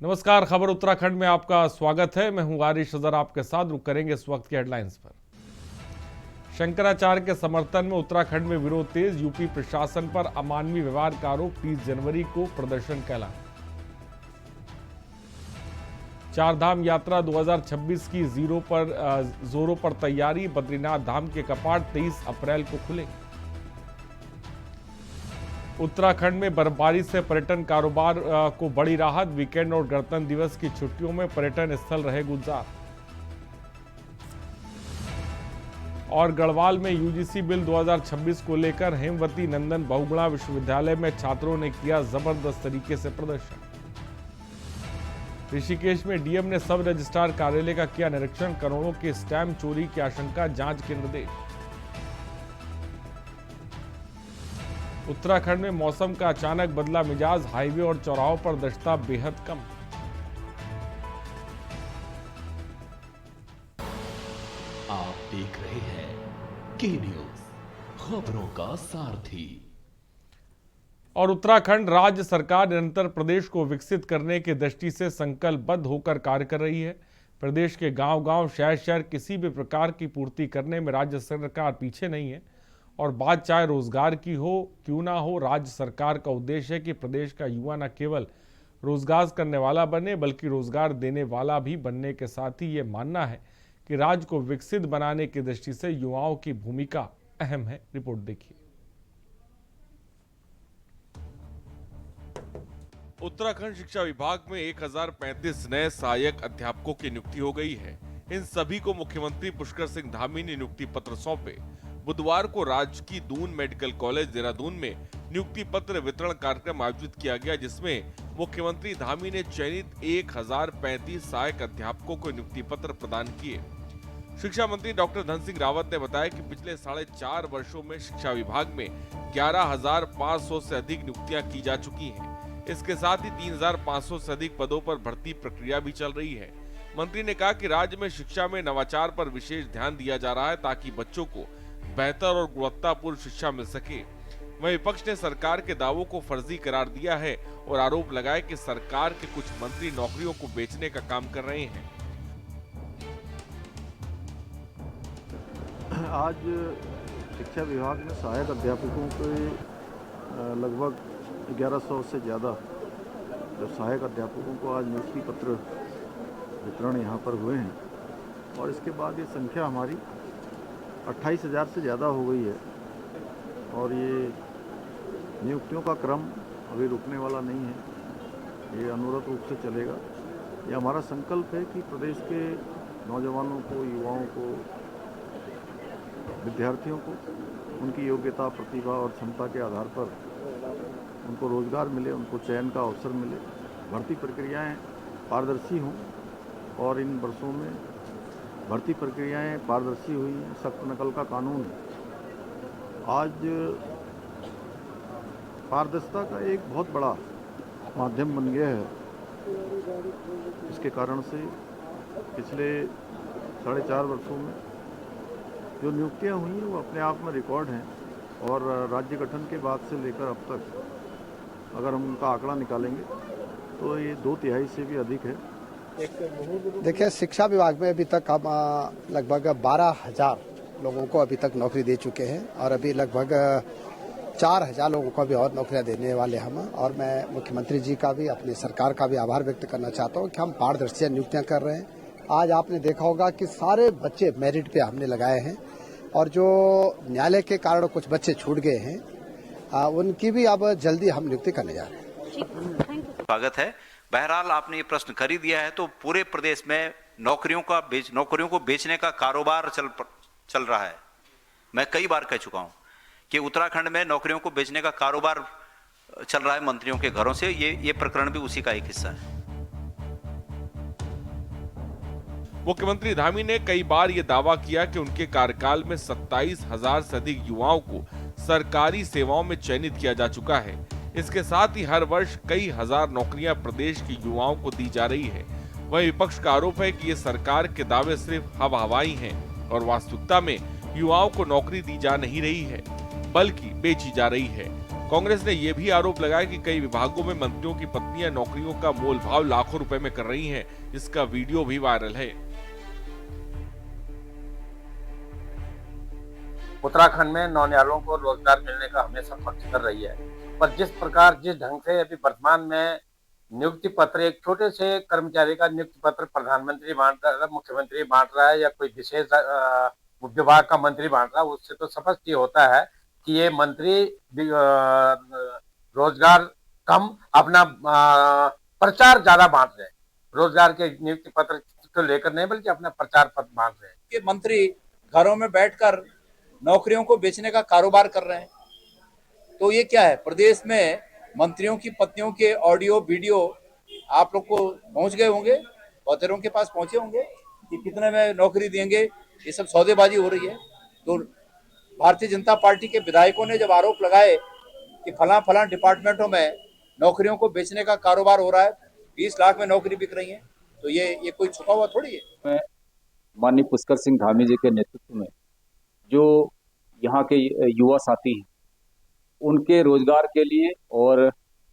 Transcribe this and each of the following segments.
नमस्कार, खबर उत्तराखंड में आपका स्वागत है। मैं हूं आरिश अजहर आपके साथ। रुक करेंगे इस वक्त की हेडलाइंस पर। शंकराचार्य के समर्थन में उत्तराखंड में विरोध तेज। यूपी प्रशासन पर अमानवीय व्यवहार का आरोप। 30 जनवरी को प्रदर्शन का ऐलान। चारधाम यात्रा 2026 की जोरों पर तैयारी। बद्रीनाथ धाम के कपाट 23 अप्रैल को खुले। उत्तराखंड में बर्फबारी से पर्यटन कारोबार को बड़ी राहत। वीकेंड और गणतंत्र दिवस की छुट्टियों में पर्यटन स्थल रहे गुलजार। और गढ़वाल में यूजीसी बिल 2026 को लेकर हेमवती नंदन बहुगुणा विश्वविद्यालय में छात्रों ने किया जबरदस्त तरीके से प्रदर्शन। ऋषिकेश में डीएम ने सब रजिस्ट्रार कार्यालय का किया निरीक्षण। करोड़ों के स्टैम्प चोरी की आशंका, जांच के निर्देश। उत्तराखंड में मौसम का अचानक बदला मिजाज। हाईवे और चौराहों पर दक्षता बेहद कम। आप देख रहे हैं के न्यूज, खबरों का सारथी। और उत्तराखंड राज्य सरकार निरंतर प्रदेश को विकसित करने की दृष्टि से संकल्पबद्ध होकर कार्य कर रही है। प्रदेश के गांव-गांव, शहर-शहर किसी भी प्रकार की पूर्ति करने में राज्य सरकार पीछे नहीं है। और बात चाहे रोजगार की हो क्यों ना हो, राज्य सरकार का उद्देश्य है कि प्रदेश का युवा न केवल रोजगार करने वाला बने बल्कि रोजगार देने वाला भी बनने के साथ ही ये मानना है कि राज्य को विकसित बनाने की दृष्टि से युवाओं की भूमिका अहम है। रिपोर्ट देखिए। उत्तराखंड शिक्षा विभाग में 1035 नए सहायक अध्यापकों की नियुक्ति हो गई है। इन सभी को मुख्यमंत्री पुष्कर सिंह धामी ने नियुक्ति पत्र सौंपे। बुधवार को राजकीय दून मेडिकल कॉलेज देहरादून में नियुक्ति पत्र वितरण कार्यक्रम आयोजित किया गया, जिसमें मुख्यमंत्री धामी ने चयनित 1035 सहायक अध्यापकों को नियुक्ति पत्र प्रदान किए। शिक्षा मंत्री डॉक्टर धन सिंह रावत ने बताया कि पिछले 4.5 वर्षों में शिक्षा विभाग में 11,500 से अधिक नियुक्तियां की जा चुकी हैं। इसके साथ ही 3,500 से अधिक पदों पर भर्ती प्रक्रिया भी चल रही है। मंत्री ने कहा कि राज्य में शिक्षा में नवाचार पर विशेष ध्यान दिया जा रहा है ताकि बच्चों को बेहतर और गुणवत्तापूर्ण शिक्षा मिल सके। वहीं विपक्ष ने सरकार के दावों को फर्जी करार दिया है और आरोप लगाया कि सरकार के कुछ मंत्री नौकरियों को बेचने का काम कर रहे हैं। आज शिक्षा विभाग में सहायक अध्यापकों के लगभग 1100 से ज़्यादा जो सहायक अध्यापकों को आज नियुक्ति पत्र वितरण यहाँ पर हुए हैं। और इसके बाद ये संख्या हमारी 28,000 से ज़्यादा हो गई है। और ये नियुक्तियों का क्रम अभी रुकने वाला नहीं है, ये अनवरत रूप से चलेगा। ये हमारा संकल्प है कि प्रदेश के नौजवानों को, युवाओं को, विद्यार्थियों को उनकी योग्यता, प्रतिभा और क्षमता के आधार पर उनको रोजगार मिले, उनको चयन का अवसर मिले, भर्ती प्रक्रियाएं पारदर्शी हों। और इन वर्षों में भर्ती प्रक्रियाएं पारदर्शी हुई हैं। सख्त नकल का कानून आज पारदर्शिता का एक बहुत बड़ा माध्यम बन गया है। इसके कारण से पिछले 4.5 वर्षों में जो नियुक्तियां हुई हैं वो अपने आप में रिकॉर्ड हैं। और राज्य गठन के बाद से लेकर अब तक अगर हम उनका आंकड़ा निकालेंगे तो ये 2/3 से भी अधिक है। देखिए, शिक्षा विभाग में अभी तक हम लगभग 12,000 लोगों को अभी तक नौकरी दे चुके हैं और अभी लगभग 4,000 लोगों को भी और नौकरियां देने वाले हम। और मैं मुख्यमंत्री जी का भी, अपनी सरकार का भी आभार व्यक्त करना चाहता हूं कि हम पारदर्शी नियुक्तियां कर रहे हैं। आज आपने देखा होगा कि सारे बच्चे मेरिट पे हमने लगाए हैं और जो न्यायालय के कारण कुछ बच्चे छूट गए हैं उनकी भी अब जल्दी हम नियुक्ति करने जा रहे हैं। स्वागत है। बहरहाल आपने ये प्रश्न कर ही दिया है तो पूरे प्रदेश में नौकरियों को बेचने का कारोबार चल रहा है। मैं कई बार कह चुका हूं कि उत्तराखंड में नौकरियों को बेचने का कारोबार चल रहा है मंत्रियों के घरों से। ये प्रकरण भी उसी का एक हिस्सा है। मुख्यमंत्री धामी ने कई बार ये दावा किया कि उनके कार्यकाल में 27,000 से अधिक युवाओं को सरकारी सेवाओं में चयनित किया जा चुका है। इसके साथ ही हर वर्ष कई हजार नौकरियां प्रदेश के युवाओं को दी जा रही है। वहीं विपक्ष का आरोप है कि ये सरकार के दावे सिर्फ हवा-हवाई हैं और वास्तविकता में युवाओं को नौकरी दी जा नहीं रही है बल्कि बेची जा रही है। कांग्रेस ने यह भी आरोप लगाया कि कई विभागों में मंत्रियों की पत्नियां नौकरियों का मोल भाव लाखों रुपए में कर रही हैं, जिसका वीडियो भी वायरल है। उत्तराखंड में नौनिहालों को रोजगार मिलने का हमेशा पक्ष कर रही है, पर जिस ढंग से अभी वर्तमान में नियुक्ति पत्र, एक छोटे से कर्मचारी का नियुक्ति पत्र प्रधानमंत्री बांट रहा है, मुख्यमंत्री बांट रहा है या कोई विशेष विभाग का मंत्री बांट रहा है, उससे तो स्पष्ट ये होता है कि ये मंत्री रोजगार कम, अपना प्रचार ज्यादा बांट रहे हैं। रोजगार के नियुक्ति पत्र को लेकर नहीं, बल्कि अपना प्रचार पत्र बांट रहे हैं। ये मंत्री घरों में बैठकर नौकरियों को बेचने का कारोबार कर रहे हैं। तो ये क्या है, प्रदेश में मंत्रियों की पत्नियों के ऑडियो वीडियो आप लोग को पहुंच गए होंगे, बहुतेरों के पास पहुंचे होंगे कि कितने में नौकरी देंगे, ये सब सौदेबाजी हो रही है। तो भारतीय जनता पार्टी के विधायकों ने जब आरोप लगाए कि फलां डिपार्टमेंटों में नौकरियों को बेचने का कारोबार हो रहा है, 20 लाख में नौकरी बिक रही है, तो ये कोई छुपा हुआ थोड़ी है। माननीय पुष्कर सिंह धामी जी के नेतृत्व में जो यहाँ के युवा साथी हैं, उनके रोजगार के लिए और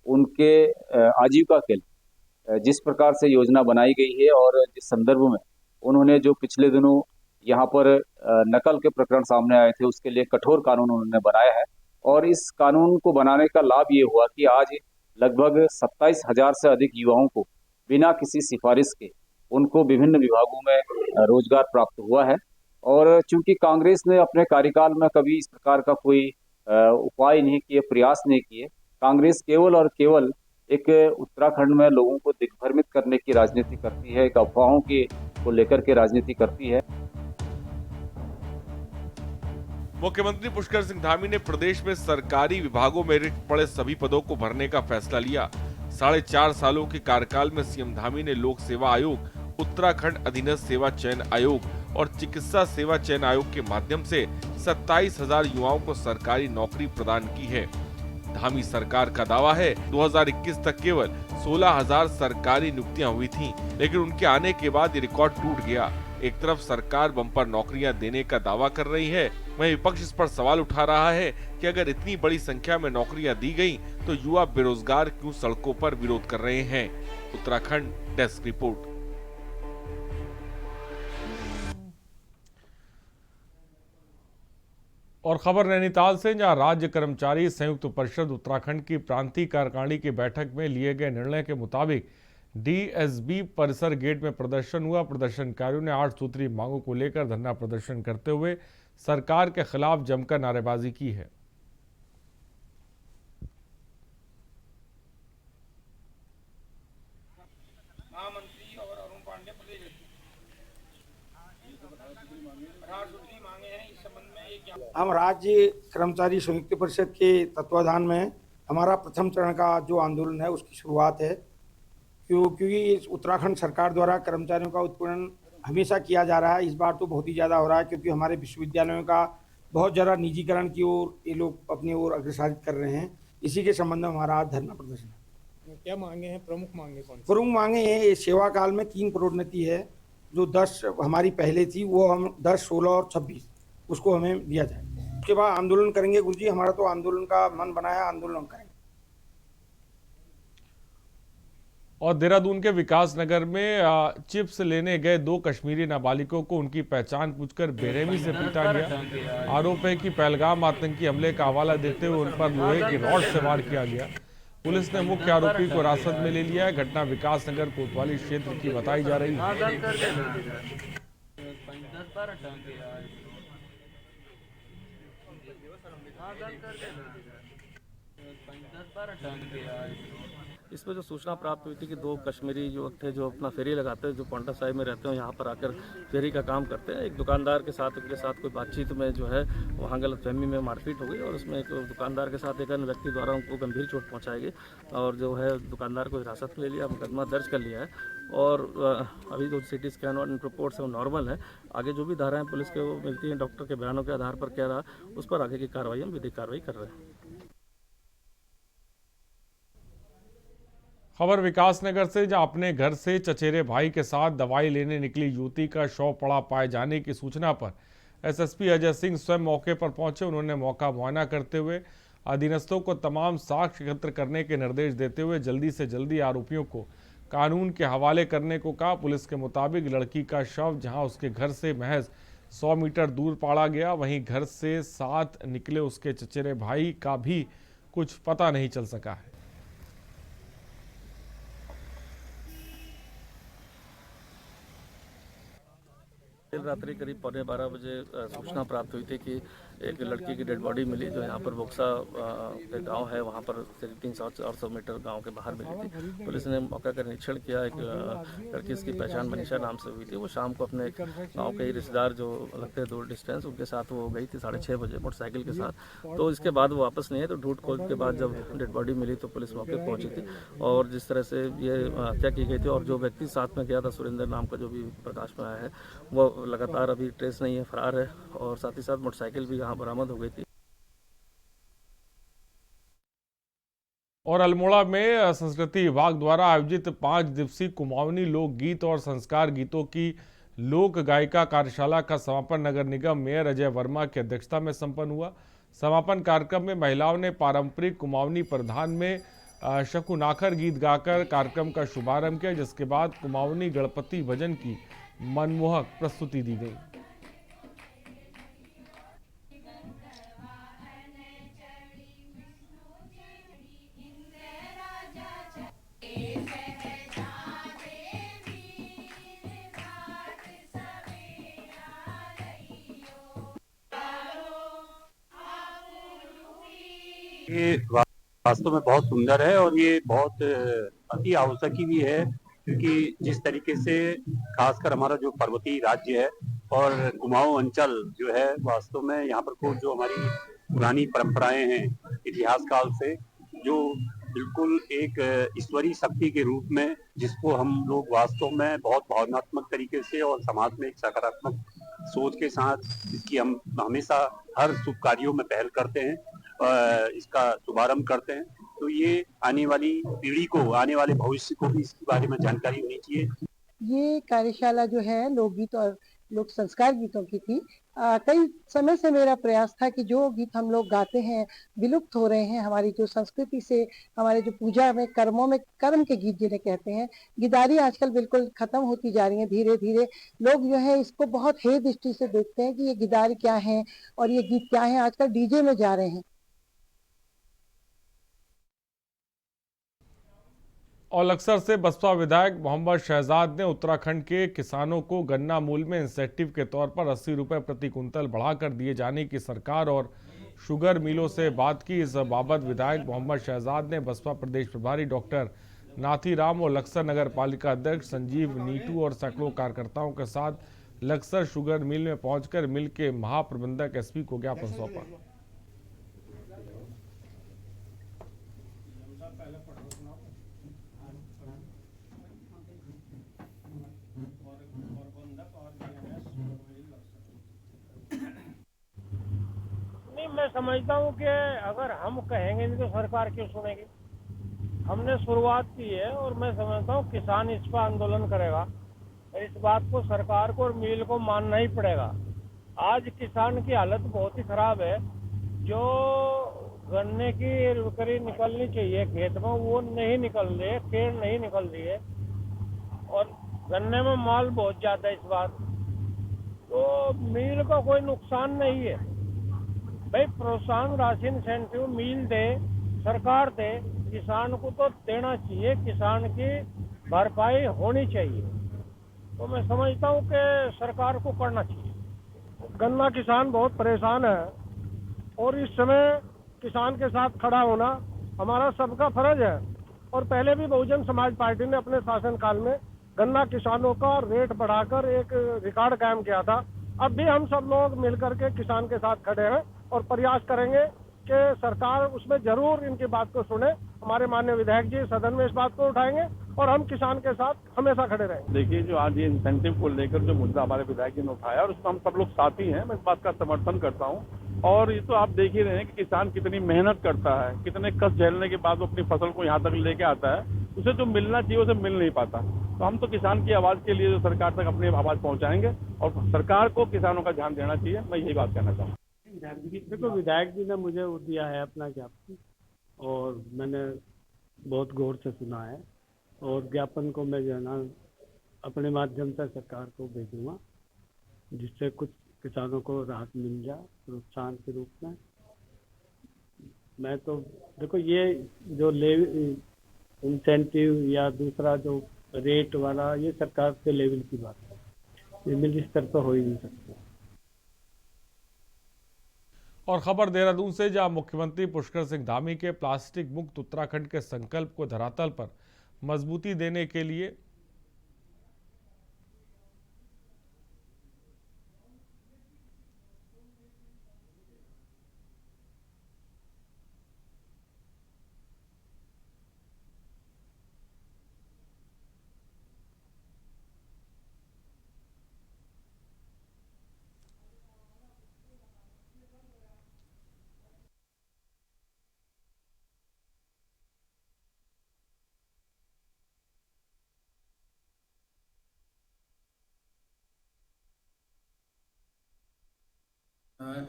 उनके आजीविका के लिए जिस प्रकार से योजना बनाई गई है और जिस संदर्भ में उन्होंने जो पिछले दिनों यहाँ पर नकल के प्रकरण सामने आए थे, उसके लिए कठोर कानून उन्होंने बनाया है। और इस कानून को बनाने का लाभ ये हुआ कि आज लगभग 27,000 से अधिक युवाओं को बिना किसी सिफारिश के उनको विभिन्न विभागों में रोजगार प्राप्त हुआ है। और चूंकि कांग्रेस ने अपने कार्यकाल में कभी इस प्रकार का कोई उपाय नहीं किए, प्रयास नहीं किए, कांग्रेस केवल और केवल एक उत्तराखंड में लोगों को दिग्भ्रमित करने की राजनीति करती है, एक अफवाहों की को लेकर के राजनीति करती है। मुख्यमंत्री पुष्कर सिंह धामी ने प्रदेश में सरकारी विभागों में रिक्त पड़े सभी पदों को भरने का फैसला लिया। 4.5 सालों के कार्यकाल में सीएम धामी ने लोक सेवा आयोग, उत्तराखंड अधीनस्थ सेवा चयन आयोग और चिकित्सा सेवा चयन आयोग के माध्यम से 27,000 युवाओं को सरकारी नौकरी प्रदान की है। धामी सरकार का दावा है 2021 तक केवल 16,000 सरकारी नियुक्तियां हुई थीं, लेकिन उनके आने के बाद ये रिकॉर्ड टूट गया। एक तरफ सरकार बम्पर नौकरियां देने का दावा कर रही है, वहीं विपक्ष इस पर सवाल उठा रहा है कि अगर इतनी बड़ी संख्या में नौकरियां दी गई तो युवा बेरोजगार क्यों सड़कों पर विरोध कर रहे हैं। Uttarakhand desk report. और खबर नैनीताल से, जहां राज्य कर्मचारी संयुक्त परिषद उत्तराखंड की प्रांतीय कार्यकारिणी की बैठक में लिए गए निर्णय के मुताबिक डीएसबी परिसर गेट में प्रदर्शन हुआ। प्रदर्शनकारियों ने 8 सूत्री मांगों को लेकर धरना प्रदर्शन करते हुए सरकार के खिलाफ जमकर नारेबाजी की है। हम राज्य कर्मचारी संयुक्त परिषद के तत्वाधान में हमारा प्रथम चरण का जो आंदोलन है उसकी शुरुआत है, क्योंकि उत्तराखंड सरकार द्वारा कर्मचारियों का उत्पीड़न हमेशा किया जा रहा है। इस बार तो बहुत ही ज़्यादा हो रहा है, क्योंकि हमारे विश्वविद्यालयों का बहुत ज़्यादा निजीकरण की ओर ये लोग अपनी ओर अग्रसरित कर रहे हैं। इसी के संबंध में हमारा आज धरना प्रदर्शन है। क्या मांगे हैं, प्रमुख मांगे कौन? प्रमुख मांगे हैं, सेवा काल में 3 प्रोन्नति है, जो 10 हमारी पहले थी, वो हम 10, 16 और 26 उसको हमें दिया जाए। उसके बाद आंदोलन करेंगे गुरुजी, हमारा तो आंदोलन का मन बना है, आंदोलन करेंगे। और देहरादून के विकास नगर में चिप्स लेने गए 2 कश्मीरी नाबालिगों को उनकी पहचान पूछकर बेरहमी से पीटा गया। आरोप है कि पहलगाम आतंकी हमले का हवाला देते हुए उन पर लोहे की रॉड से वार किया गया। पुलिस ने मुख्य आरोपी को हिरासत में ले लिया है। घटना विकास नगर कोतवाली क्षेत्र की बताई जा रही है। इसमें जो सूचना प्राप्त हुई थी कि 2 कश्मीरी युवक थे जो अपना फेरी लगाते हैं, जो पांडा साहिब में रहते हैं, यहाँ पर आकर फेरी का काम करते हैं। एक दुकानदार के साथ कोई बातचीत में जो है वहाँ गलतफहमी में मारपीट हो गई और उसमें एक दुकानदार के साथ एक अन्य व्यक्ति द्वारा उनको गंभीर चोट पहुँचाई गई और जो है दुकानदार को हिरासत में ले लिया, मुकदमा दर्ज कर लिया है। और अभी जो CT स्कैन और रिपोर्ट्स है वो नॉर्मल है। आगे जो भी धाराएँ पुलिस के वो मिलती हैं डॉक्टर के बयानों के आधार पर क्या रहा, उस पर आगे की कार्रवाई हम विधिक कार्रवाई कर रहे हैं। खबर विकासनगर से, जहां अपने घर से चचेरे भाई के साथ दवाई लेने निकली युवती का शव पड़ा पाए जाने की सूचना पर SSP अजय सिंह स्वयं मौके पर पहुंचे। उन्होंने मौका मुआयना करते हुए अधीनस्थों को तमाम साक्ष्य एकत्र करने के निर्देश देते हुए जल्दी से जल्दी आरोपियों को कानून के हवाले करने को कहा। पुलिस के मुताबिक लड़की का शव जहां उसके घर से महज 100 मीटर दूर पाड़ा गया, वहीं घर से साथ निकले उसके चचेरे भाई का भी कुछ पता नहीं चल सका है। कल रात्रि करीब 11:15 बजे सूचना प्राप्त हुई थी कि एक लड़की की डेड बॉडी मिली, जो यहाँ पर बोक्सा के गांव है, वहाँ पर 300-400 मीटर गांव के बाहर मिली थी। पुलिस ने मौका का निरीक्षण किया। एक लड़की, इसकी पहचान मनीषा नाम से हुई थी। वो शाम को अपने गांव के ही रिश्तेदार जो लगते हैं दूर डिस्टेंस, उनके साथ वो गई थी 6:30 बजे मोटरसाइकिल के साथ। तो इसके बाद वो वापस नहीं है। तो ढूंढ खोज के बाद जब डेड बॉडी मिली तो पुलिस मौके पर पहुंची थी और जिस तरह से ये हत्या की गई थी, और जो व्यक्ति साथ में गया था सुरेंद्र नाम का, जो भी प्रकाश में आया है, वो लगातार अभी ट्रेस नहीं है, फरार है। और साथ ही साथ मोटरसाइकिल भी यहाँ बरामद हो गई थी। और अल्मोड़ा में संस्कृति विभाग द्वारा आयोजित 5 दिवसीय कुमाऊनी लोकगीत और संस्कार गीतों की लोक गायिका कार्यशाला का समापन नगर निगम मेयर अजय वर्मा की अध्यक्षता में संपन्न हुआ। समापन कार्यक्रम में महिलाओं ने पारंपरिक कुमाऊनी परिधान में शकुनाखर गीत गाकर कार्यक्रम का शुभारंभ किया, जिसके बाद कुमाऊनी गणपति भजन की मनमोहक प्रस्तुति दी गई। ये वास्तव में बहुत सुंदर है और ये बहुत अति आवश्यक भी है, क्योंकि जिस तरीके से खासकर हमारा जो पर्वतीय राज्य है और कुमाऊं अंचल जो है, वास्तव में यहाँ पर जो हमारी पुरानी परंपराएं हैं इतिहास काल से, जो बिल्कुल एक ईश्वरीय शक्ति के रूप में, जिसको हम लोग वास्तव में बहुत भावनात्मक तरीके से और समाज में एक सकारात्मक सोच के साथ इसकी हम हमेशा हर शुभ कार्यों में पहल करते हैं, इसका शुभारंभ करते हैं। तो ये आने वाली पीढ़ी को, आने वाले भविष्य को भी इसके बारे में जानकारी होनी चाहिए। ये कार्यशाला जो है लोकगीत और लोक संस्कार गीतों की थी। कई समय से मेरा प्रयास था कि जो गीत हम लोग गाते हैं विलुप्त हो रहे हैं, हमारी जो संस्कृति से, हमारे जो पूजा में, कर्मों में, कर्म के गीत जिन्हें कहते हैं, गिदारी आजकल बिल्कुल खत्म होती जा रही है। धीरे धीरे लोग जो है इसको बहुत हे दृष्टि से देखते हैं कि ये गिदारी क्या है और ये गीत क्या है। आजकल डीजे में जा रहे हैं। और लक्सर से बसपा विधायक मोहम्मद शहजाद ने उत्तराखंड के किसानों को गन्ना मूल्य में इंसेंटिव के तौर पर 80 रुपये प्रति कुंतल बढ़ाकर दिए जाने की सरकार और शुगर मिलों से बात की। इस बाबत विधायक मोहम्मद शहजाद ने बसपा प्रदेश प्रभारी डॉक्टर नाथीराम और लक्सर नगर पालिका अध्यक्ष संजीव नीटू और सैकड़ों कार्यकर्ताओं के साथ लक्सर शुगर मिल में पहुंचकर मिल के महाप्रबंधक एसपी को ज्ञापन सौंपा। मैं समझता हूँ कि अगर हम कहेंगे नहीं तो सरकार क्यों सुनेगी। हमने शुरुआत की है और मैं समझता हूँ किसान इस पर आंदोलन करेगा। इस बात को सरकार को और मिल को मानना ही पड़ेगा। आज किसान की हालत बहुत ही खराब है। जो गन्ने की रुकरी निकलनी चाहिए खेत में वो नहीं निकल रही है, केड़ नहीं निकल रही है और गन्ने में माल बहुत ज्यादा है इस बार। तो मिल का कोई नुकसान नहीं है भाई। प्रोत्साहन राशि इंसेंटिव मिल दे, सरकार दे, किसान को तो देना चाहिए, किसान की भरपाई होनी चाहिए। तो मैं समझता हूँ कि सरकार को करना चाहिए। गन्ना किसान बहुत परेशान है और इस समय किसान के साथ खड़ा होना हमारा सबका फर्ज है। और पहले भी बहुजन समाज पार्टी ने अपने शासनकाल में गन्ना किसानों का रेट बढ़ाकर एक रिकॉर्ड कायम किया था। अब भी हम सब लोग मिलकर के किसान के साथ खड़े हैं और प्रयास करेंगे कि सरकार उसमें जरूर इनकी बात को सुने। हमारे माननीय विधायक जी सदन में इस बात को उठाएंगे और हम किसान के साथ हमेशा खड़े रहेंगे। देखिए, जो आज ये इंसेंटिव को लेकर जो मुद्दा हमारे विधायक जी ने उठाया और उसमें हम सब लोग साथी हैं, मैं इस बात का समर्थन करता हूँ। और ये तो आप देख ही रहे हैं कि किसान कितनी मेहनत करता है, कितने कष्ट झेलने के बाद वो अपनी फसल को यहाँ तक लेके आता है। उसे जो मिलना चाहिए उसे मिल नहीं पाता। तो हम तो किसान की आवाज के लिए जो सरकार तक अपनी आवाज पहुंचाएंगे और सरकार को किसानों का ध्यान देना चाहिए। मैं यही बात कहना चाहूँगा। देखो विधायक जी ने मुझे वो दिया है अपना ज्ञापन, और मैंने बहुत गौर से सुना है, और ज्ञापन को मैं जो है ना अपने माध्यम से सरकार को भेजूंगा, जिससे कुछ किसानों को राहत मिल जाए प्रोत्साहन के रूप में। मैं तो देखो ये जो इंसेंटिव या दूसरा जो रेट वाला, ये सरकार के लेवल की बात है, ये मिल स्तर पर हो ही नहीं सकता। और खबर देहरादून से, जहां मुख्यमंत्री पुष्कर सिंह धामी के प्लास्टिक मुक्त उत्तराखंड के संकल्प को धरातल पर मजबूती देने के लिए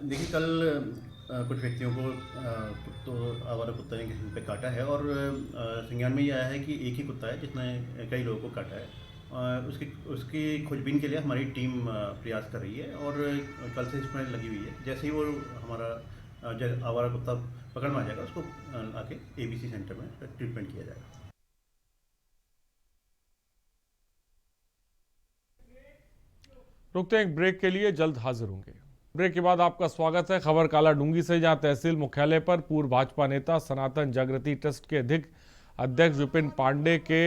देखिए, कल कुछ व्यक्तियों को तो आवारा कुत्ते ने किसी पे काटा है, और संज्ञान में ये आया है कि एक ही कुत्ता है जिसने कई लोगों को काटा है। उसकी खोजबीन के लिए हमारी टीम प्रयास कर रही है, और कल से इसमें लगी हुई है। जैसे ही वो हमारा आवारा कुत्ता पकड़ में आ जाएगा, उसको आके ABC सेंटर में ट्रीटमेंट किया जाएगा। रुकते हैं एक ब्रेक के लिए, जल्द हाजिर होंगे। ब्रेक के बाद आपका स्वागत है। खबर कालाडूंगी से, जहां तहसील मुख्यालय पर पूर्व भाजपा नेता सनातन जागृति ट्रस्ट के अध्यक्ष विपिन पांडे के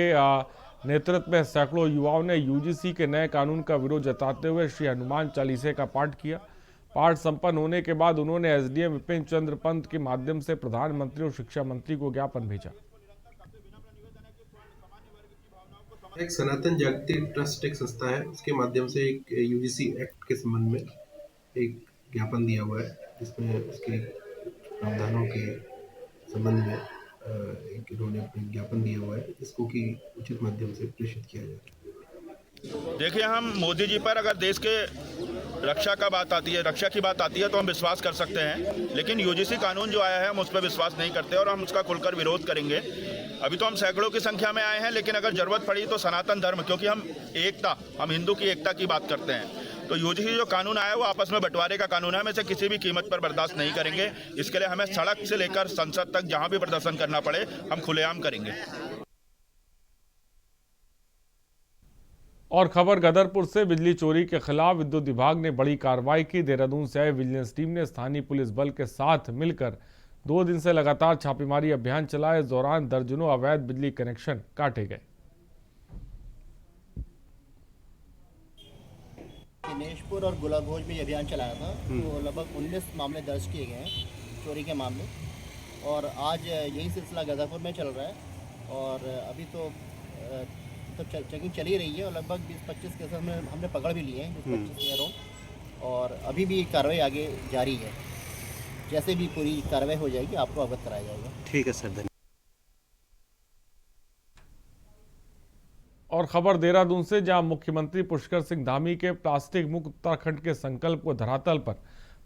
नेतृत्व में सैकड़ों युवाओं ने UGC के नए कानून का विरोध जताते हुए श्री हनुमान चालीसे का पाठ किया। पाठ संपन्न होने के बाद उन्होंने SDM विपिन चंद्र पंत के माध्यम से प्रधानमंत्री और शिक्षा मंत्री को ज्ञापन भेजा। एक सनातन जागृति ट्रस्ट एक संस्था है, उसके माध्यम से एक UGC एक्ट के संबंध में एक ज्ञापन दिया हुआ है, जिसमें उसके प्रावधानों के संबंध में एक इन्होंने अपना ज्ञापन दिया हुआ है, इसको कि उचित माध्यम से प्रेषित किया जाए। देखिए, हम मोदी जी पर अगर देश के रक्षा की बात आती है तो हम विश्वास कर सकते हैं, लेकिन UGC कानून जो आया है हम उस पर विश्वास नहीं करते, और हम उसका खुलकर विरोध करेंगे। अभी तो हम सैकड़ों की संख्या में आए हैं, लेकिन अगर जरूरत पड़ी तो सनातन धर्म, क्योंकि हम हिंदू की एकता की बात करते हैं, तो UGC जो कानून आया है वो आपस में बंटवारे का कानून है। हम इसे किसी भी कीमत पर बर्दाश्त नहीं करेंगे। इसके लिए हमें सड़क से लेकर संसद तक जहां भी प्रदर्शन करना पड़े हम खुलेआम करेंगे। और खबर गदरपुर से, बिजली चोरी के खिलाफ विद्युत विभाग ने बड़ी कार्रवाई की। देहरादून से आए विजिलेंस टीम ने स्थानीय पुलिस बल के साथ मिलकर 2 दिन से लगातार छापेमारी अभियान चलाया। इस दौरान दर्जनों अवैध बिजली कनेक्शन काटे गए। दिनेशपुर और गुलाबगंज में ये अभियान चलाया था, तो लगभग 19 मामले दर्ज किए गए हैं चोरी के मामले, और आज यही सिलसिला गदरपुर में चल रहा है। और अभी तो चेकिंग चली रही है, और लगभग 20-25 केस हमने पकड़ भी लिए हैं, 25 के अराउंड, और अभी भी कार्रवाई आगे जारी है। जैसे भी पूरी कार्रवाई हो जाएगी आपको अवगत कराया जाएगा। ठीक है सर, धन्यवाद। और खबर देहरादून से, जहां मुख्यमंत्री पुष्कर सिंह धामी के प्लास्टिक मुक्त उत्तराखंड के संकल्प को धरातल पर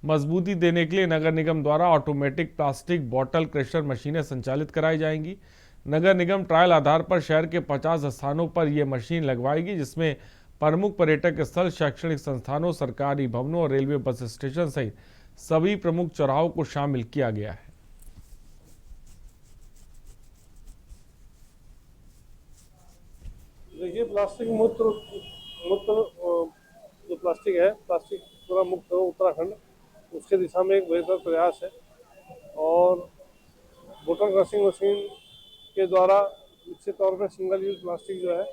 मजबूती देने के लिए नगर निगम द्वारा ऑटोमेटिक प्लास्टिक बॉटल क्रशर मशीनें संचालित कराई जाएंगी। नगर निगम ट्रायल आधार पर शहर के 50 स्थानों पर यह मशीन लगवाएगी, जिसमें प्रमुख पर्यटक स्थल, शैक्षणिक संस्थानों, सरकारी भवनों और रेलवे बस स्टेशन सहित सभी प्रमुख चौराहों को शामिल किया गया है। देखिए, प्लास्टिक मुक्त जो प्लास्टिक है, प्लास्टिक पूरा मुक्त हो उत्तराखंड, उसके दिशा में एक बेहतर प्रयास है। और बोतल क्रशिंग मशीन के द्वारा निश्चित तौर पर सिंगल यूज प्लास्टिक जो है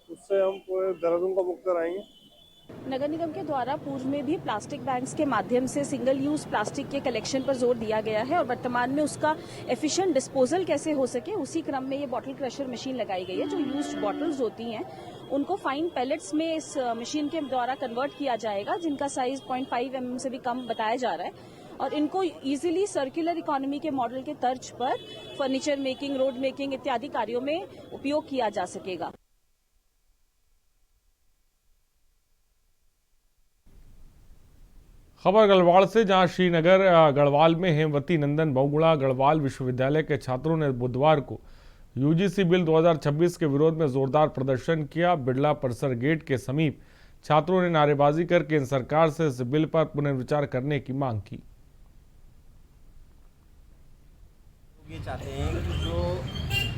उससे हम पूरे देहरादून को मुक्त कराएंगे। नगर निगम के द्वारा पूर्व में भी प्लास्टिक बैंक्स के माध्यम से सिंगल यूज प्लास्टिक के कलेक्शन पर जोर दिया गया है, और वर्तमान में उसका एफिशिएंट डिस्पोजल कैसे हो सके उसी क्रम में ये बॉटल क्रशर मशीन लगाई गई है। जो यूज्ड बॉटल्स होती हैं उनको फाइन पैलेट्स में इस मशीन के द्वारा कन्वर्ट किया जाएगा, जिनका साइज 0.5 mm से भी कम बताया जा रहा है, और इनको इजीली सर्कुलर इकोनॉमी के मॉडल के तर्ज पर फर्नीचर मेकिंग, रोड मेकिंग इत्यादि कार्यों में उपयोग किया जा सकेगा। खबर गढ़वाल से, जहां श्रीनगर गढ़वाल में हेमवती नंदन बहुगुणा गढ़वाल विश्वविद्यालय के छात्रों ने बुधवार को यूजीसी बिल 2026 के विरोध में जोरदार प्रदर्शन किया। बिड़ला परिसर गेट के समीप छात्रों ने नारेबाजी कर केंद्र सरकार से इस बिल पर पुनर्विचार करने की मांग की। ये चाहते हैं कि जो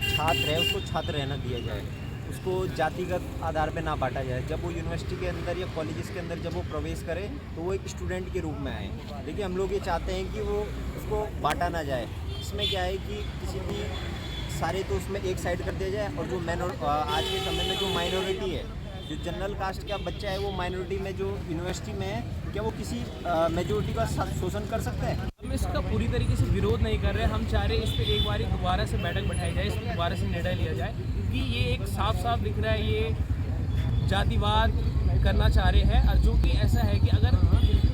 छात्र है उसको छात्र रहना दिया जाए, उसको जातिगत आधार पे ना बांटा जाए। जब वो यूनिवर्सिटी के अंदर या कॉलेजेस के अंदर जब वो प्रवेश करे तो वो एक स्टूडेंट के रूप में आए। लेकिन हम लोग ये चाहते हैं कि वो उसको बांटा ना जाए। इसमें क्या है कि किसी भी सारे तो उसमें एक साइड कर दिया जाए, और जो आज के समय में जो माइनॉरिटी है, जो जनरल कास्ट का बच्चा है, वो माइनॉरिटी में जो यूनिवर्सिटी में है, क्या वो किसी मेजोरिटी का शोषण कर सकता है? हम इसका पूरी तरीके से विरोध नहीं कर रहे। हम चाह रहे इस पर एक बार दोबारा से बैठक बैठाई जाए, इस पर दोबारा से निर्णय लिया जाए, क्योंकि ये एक साफ साफ दिख रहा है ये जातिवाद करना चाह रहे हैं। और जो कि ऐसा है कि अगर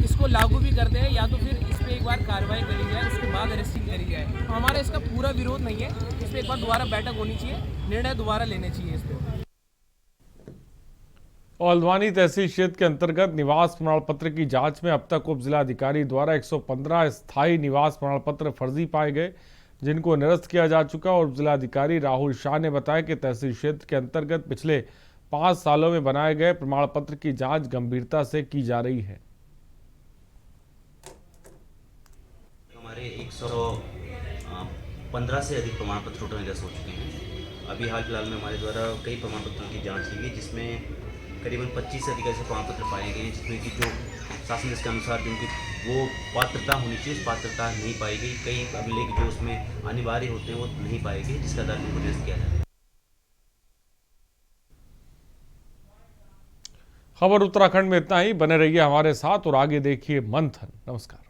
इसको लागू भी करते हैं, या तो फिर इस पर एक बार कार्रवाई करी जाए, उसके बाद अरेस्टिंग करी जाए। तो हमारा इसका पूरा विरोध नहीं है, इस पर एक बार दोबारा बैठक होनी चाहिए, निर्णय दोबारा लेने चाहिए इस पर। औलवानी तहसील क्षेत्र के अंतर्गत निवास प्रमाण पत्र की जांच में अब तक उप जिलाधिकारी द्वारा 115 स्थायी निवास प्रमाण पत्र फर्जी पाए गए, जिनको निरस्त किया जा चुका। और उप जिलाधिकारी राहुल शाह ने बताया कि तहसील क्षेत्र के अंतर्गत पिछले 5 सालों में बनाए गए प्रमाण पत्र की जांच गंभीरता से की जा रही है। हमारे 115 से अधिक प्रमाण पत्र टोटल निरस्त हो चुके हैं। अभी हाल फिलहाल में हमारे द्वारा कई प्रमाण पत्रों की जाँच की गई, जिसमें करीबन 25 से अधिक ऐसे प्रमाण पत्र पाए गए हैं, जिसमें कि जो शासन के अनुसार जिनकी वो पात्रता होनी चाहिए, पात्रता नहीं पाई गई। कई अभिलेख जो उसमें अनिवार्य होते हैं वो नहीं पाए गए, जिसका आधार पर निरस्त किया जाए। खबर उत्तराखंड में इतना ही। बने रहिए हमारे साथ और आगे देखिए मंथन। नमस्कार।